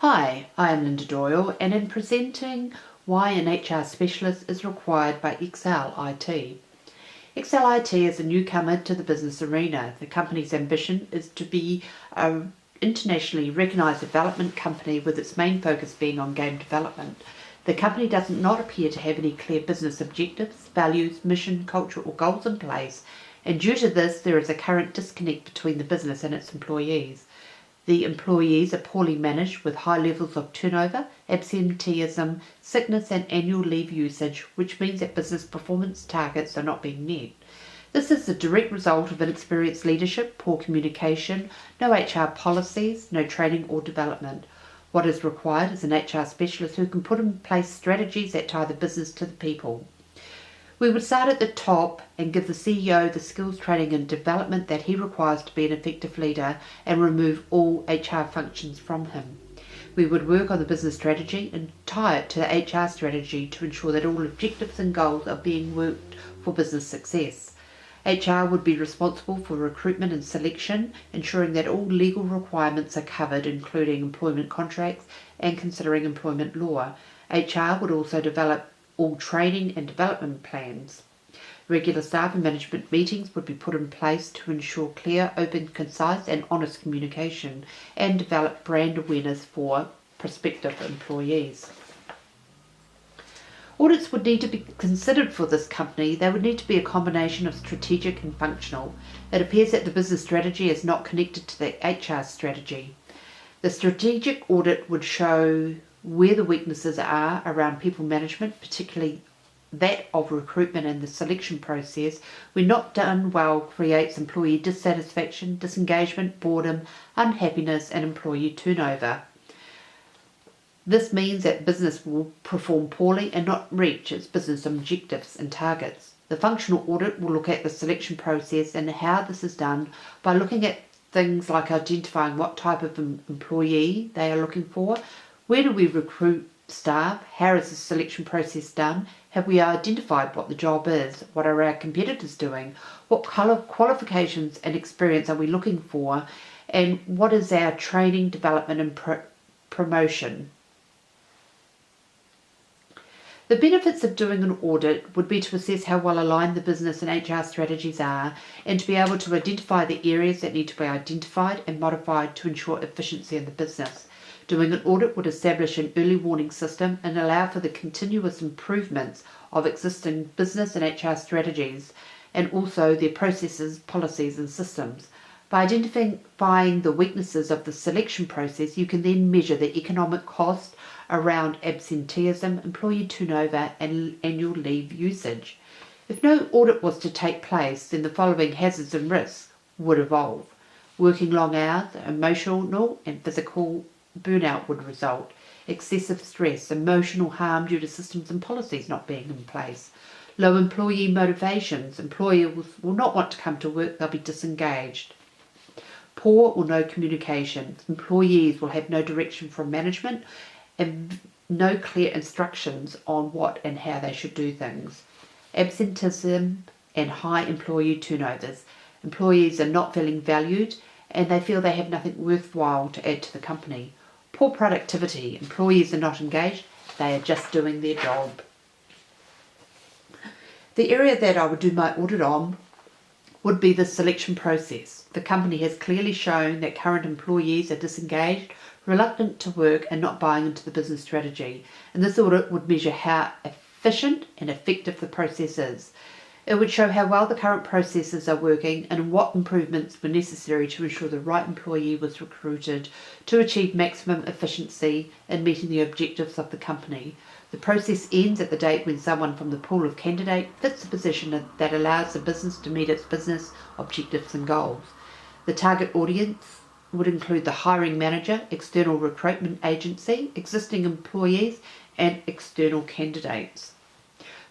Hi, I am Linda Doyle, and in presenting why an HR specialist is required by Excel IT. Excel IT is a newcomer to the business arena. The company's ambition is to be an internationally recognised development company with its main focus being on game development. The company does not appear to have any clear business objectives, values, mission, culture or goals in place, and due to this there is a current disconnect between the business and its employees. The employees are poorly managed with high levels of turnover, absenteeism, sickness and annual leave usage, which means that business performance targets are not being met. This is the direct result of inexperienced leadership, poor communication, no HR policies, no training or development. What is required is an HR specialist who can put in place strategies that tie the business to the people. We would start at the top and give the CEO the skills, training and development that he requires to be an effective leader and remove all HR functions from him. We would work on the business strategy and tie it to the HR strategy to ensure that all objectives and goals are being worked for business success. HR would be responsible for recruitment and selection, ensuring that all legal requirements are covered, including employment contracts and considering employment law. HR would also develop all training and development plans. Regular staff and management meetings would be put in place to ensure clear, open, concise and honest communication and develop brand awareness for prospective employees. Audits would need to be considered for this company. They would need to be a combination of strategic and functional. It appears that the business strategy is not connected to the HR strategy. The strategic audit would show where the weaknesses are around people management, particularly that of recruitment and the selection process. When not done well, creates employee dissatisfaction, disengagement, boredom, unhappiness and employee turnover. This means that business will perform poorly and not reach its business objectives and targets. The functional audit will look at the selection process and how this is done by looking at things like identifying what type of employee they are looking for. Where do we recruit staff? How is the selection process done? Have we identified what the job is? What are our competitors doing? What qualifications and experience are we looking for? And what is our training, development and promotion? The benefits of doing an audit would be to assess how well aligned the business and HR strategies are and to be able to identify the areas that need to be identified and modified to ensure efficiency in the business. Doing an audit would establish an early warning system and allow for the continuous improvements of existing business and HR strategies and also their processes, policies and systems. By identifying the weaknesses of the selection process, you can then measure the economic cost around absenteeism, employee turnover and annual leave usage. If no audit was to take place, then the following hazards and risks would evolve. Working long hours, emotional and physical burnout would result. Excessive stress, emotional harm due to systems and policies not being in place. Low employee motivations, employees will not want to come to work, they'll be disengaged. Poor or no communication, employees will have no direction from management and no clear instructions on what and how they should do things. Absenteeism and high employee turnovers, employees are not feeling valued and they feel they have nothing worthwhile to add to the company. Poor productivity, employees are not engaged, they are just doing their job. The area that I would do my audit on would be the selection process. The company has clearly shown that current employees are disengaged, reluctant to work and not buying into the business strategy. And this audit would measure how efficient and effective the process is. It would show how well the current processes are working and what improvements were necessary to ensure the right employee was recruited to achieve maximum efficiency in meeting the objectives of the company. The process ends at the date when someone from the pool of candidates fits the position that allows the business to meet its business objectives and goals. The target audience would include the hiring manager, external recruitment agency, existing employees and external candidates.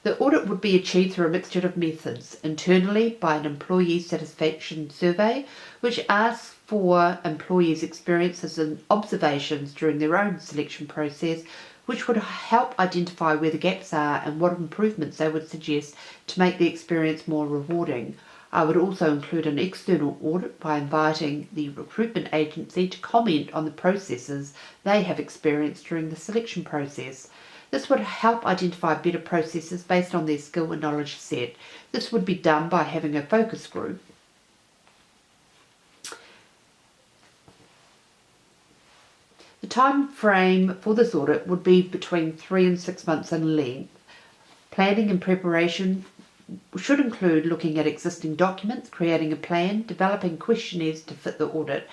The audit would be achieved through a mixture of methods. Internally, by an employee satisfaction survey, which asks for employees' experiences and observations during their own selection process, which would help identify where the gaps are and what improvements they would suggest to make the experience more rewarding. I would also include an external audit by inviting the recruitment agency to comment on the processes they have experienced during the selection process. This would help identify better processes based on their skill and knowledge set. This would be done by having a focus group. The time frame for this audit would be between 3 and 6 months in length. Planning and preparation should include looking at existing documents, creating a plan, developing questionnaires to fit the audit.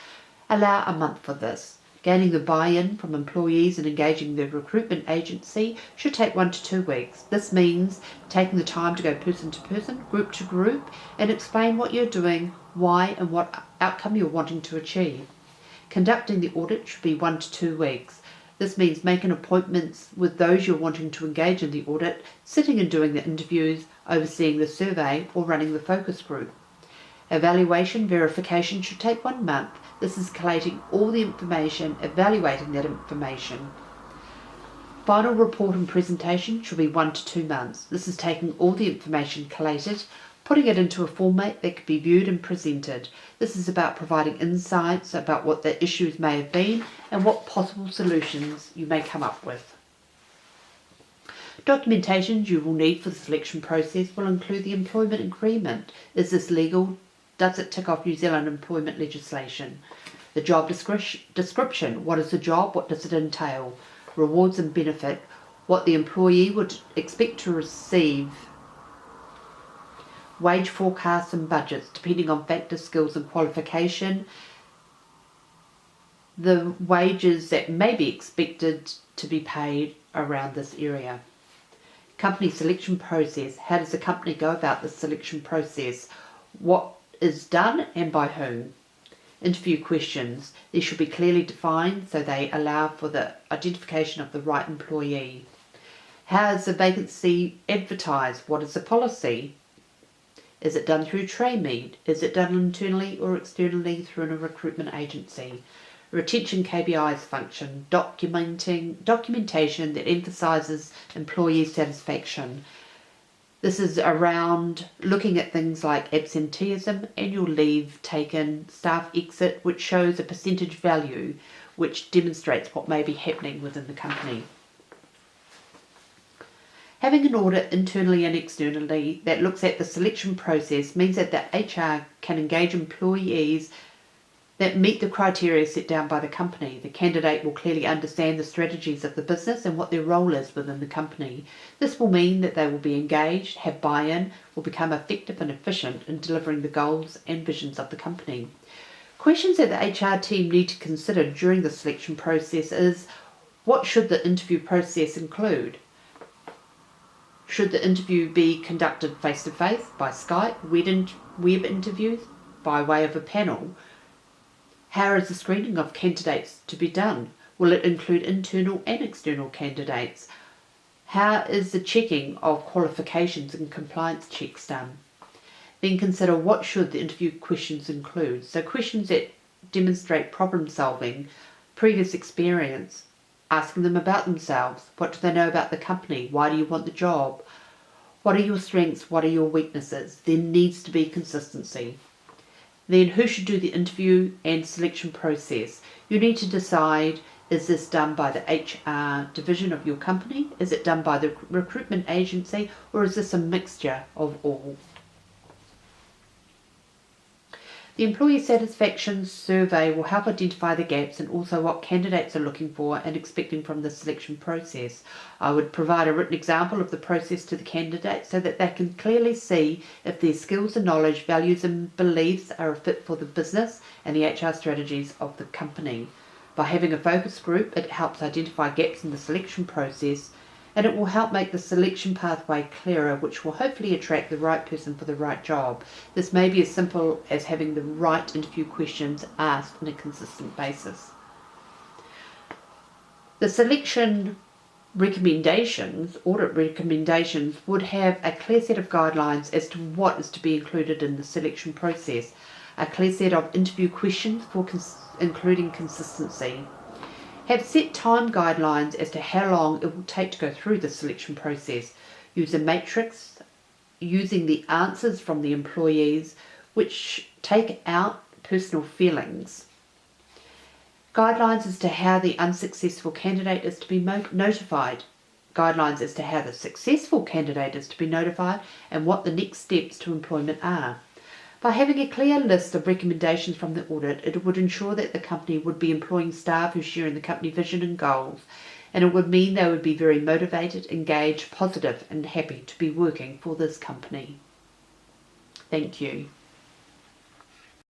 Allow a month for this. Gaining the buy-in from employees and engaging the recruitment agency should take 1 to 2 weeks. This means taking the time to go person to person, group to group, and explain what you're doing, why, and what outcome you're wanting to achieve. Conducting the audit should be 1 to 2 weeks. This means making appointments with those you're wanting to engage in the audit, sitting and doing the interviews, overseeing the survey, or running the focus group. Evaluation verification should take 1 month. This is collating all the information, evaluating that information. Final report and presentation should be 1 to 2 months. This is taking all the information collated, putting it into a format that can be viewed and presented. This is about providing insights about what the issues may have been and what possible solutions you may come up with. Documentations you will need for the selection process will include the employment agreement. Is this legal? Does it tick off New Zealand employment legislation? The job description. What is the job? What does it entail? Rewards and benefit. What the employee would expect to receive. Wage forecasts and budgets, depending on factors, skills and qualification. The wages that may be expected to be paid around this area. Company selection process. How does the company go about the selection process? What is done and by whom? Interview questions. These should be clearly defined so they allow for the identification of the right employee. How is the vacancy advertised? What is the policy? Is it done through TradeMe? Is it done internally or externally through a recruitment agency? Retention KPIs function, documentation that emphasises employee satisfaction. This is around looking at things like absenteeism, annual leave taken, staff exit, which shows a percentage value, which demonstrates what may be happening within the company. Having an audit internally and externally that looks at the selection process means that the HR can engage employees that meet the criteria set down by the company. The candidate will clearly understand the strategies of the business and what their role is within the company. This will mean that they will be engaged, have buy-in, will become effective and efficient in delivering the goals and visions of the company. Questions that the HR team need to consider during the selection process is, what should the interview process include? Should the interview be conducted face-to-face, by Skype, web interviews, by way of a panel? How is the screening of candidates to be done? Will it include internal and external candidates? How is the checking of qualifications and compliance checks done? Then consider what should the interview questions include. So questions that demonstrate problem solving, previous experience, asking them about themselves. What do they know about the company? Why do you want the job? What are your strengths? What are your weaknesses? There needs to be consistency. Then who should do the interview and selection process? You need to decide, is this done by the HR division of your company? Is it done by the recruitment agency? Or is this a mixture of all? The employee satisfaction survey will help identify the gaps and also what candidates are looking for and expecting from the selection process. I would provide a written example of the process to the candidate so that they can clearly see if their skills and knowledge, values and beliefs are a fit for the business and the HR strategies of the company. By having a focus group, it helps identify gaps in the selection process, and it will help make the selection pathway clearer, which will hopefully attract the right person for the right job. This may be as simple as having the right interview questions asked on a consistent basis. The selection recommendations, audit recommendations, would have a clear set of guidelines as to what is to be included in the selection process, a clear set of interview questions for including consistency. Have set time guidelines as to how long it will take to go through the selection process. Use a matrix using the answers from the employees which take out personal feelings. Guidelines as to how the unsuccessful candidate is to be notified. Guidelines as to how the successful candidate is to be notified and what the next steps to employment are. By having a clear list of recommendations from the audit, it would ensure that the company would be employing staff who share in the company vision and goals, and it would mean they would be very motivated, engaged, positive and happy to be working for this company. Thank you.